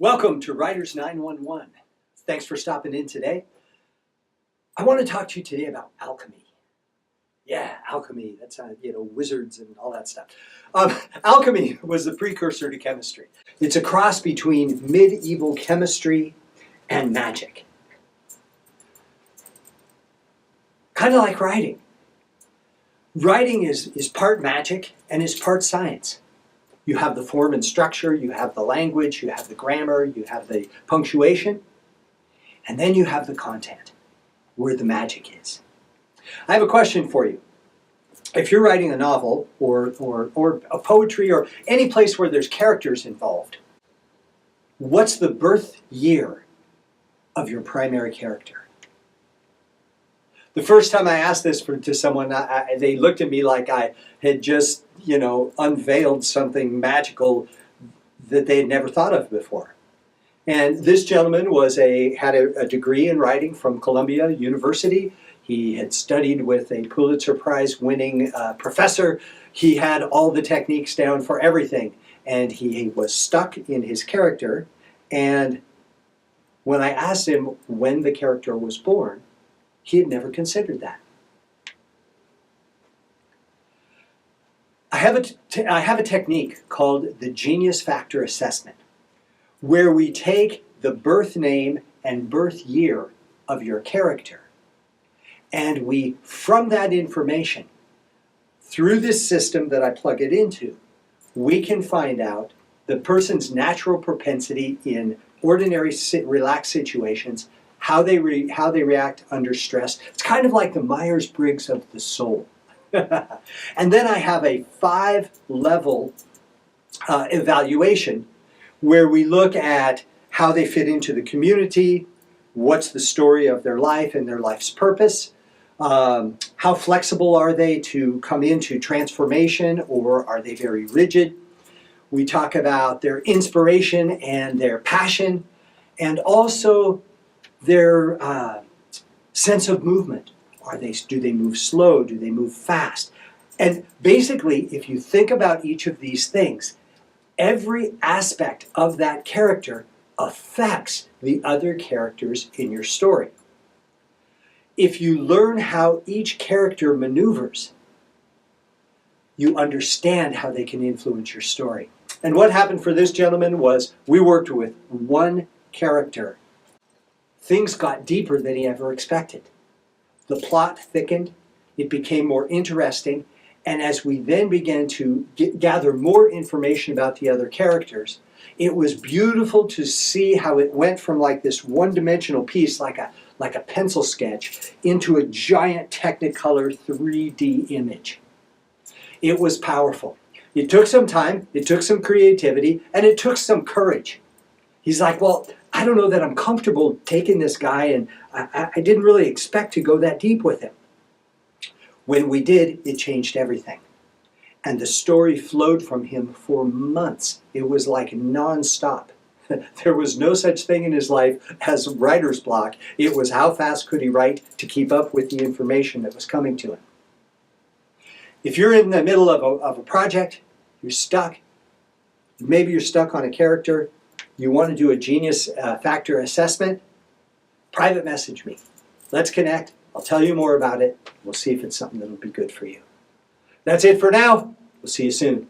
Welcome to Writers 911. Thanks for stopping in today. I want to talk to you today about alchemy. Yeah, alchemy, that's wizards and all that stuff. Alchemy was the precursor to chemistry. It's a cross between medieval chemistry and magic. Kind of like writing. Writing is part magic and is part science. You have the form and structure, you have the language, you have the grammar, you have the punctuation, and then you have the content, where the magic is. I have a question for you. If you're writing a novel or a poetry or any place where there's characters involved, what's the birth year of your primary character? The first time I asked this to someone, they looked at me like I had just, unveiled something magical that they had never thought of before. And this gentleman had a degree in writing from Columbia University. He had studied with a Pulitzer Prize winning professor. He had all the techniques down for everything. And he was stuck in his character. And when I asked him when the character was born, he had never considered that. I have a technique called the Genius Factor Assessment, where we take the birth name and birth year of your character, and we, from that information, through this system that I plug it into, we can find out the person's natural propensity in ordinary relaxed situations, how they react under stress. It's kind of like the Myers-Briggs of the soul. And then I have a 5-level evaluation where we look at how they fit into the community, what's the story of their life and their life's purpose, how flexible are they to come into transformation, or are they very rigid. We talk about their inspiration and their passion, and also their sense of movement. Do they move slow? Do they move fast? And basically, if you think about each of these things, every aspect of that character affects the other characters in your story. If you learn how each character maneuvers, you understand how they can influence your story. And what happened for this gentleman was we worked with one character. Things got deeper than he ever expected. The plot thickened, it became more interesting, and as we then began to gather more information about the other characters, it was beautiful to see how it went from like this one-dimensional piece, like a pencil sketch, into a giant Technicolor 3D image. It was powerful. It took some time, it took some creativity, and it took some courage. He's like, well, I don't know that I'm comfortable taking this guy, and I didn't really expect to go that deep with him. When we did, it changed everything. And the story flowed from him for months. It was like nonstop. There was no such thing in his life as writer's block. It was how fast could he write to keep up with the information that was coming to him. If you're in the middle of a project, you're stuck. Maybe you're stuck on a character. You want to do a Genius Factor assessment, private message me. Let's connect. I'll tell you more about it. We'll see if it's something that'll be good for you. That's it for now. We'll see you soon.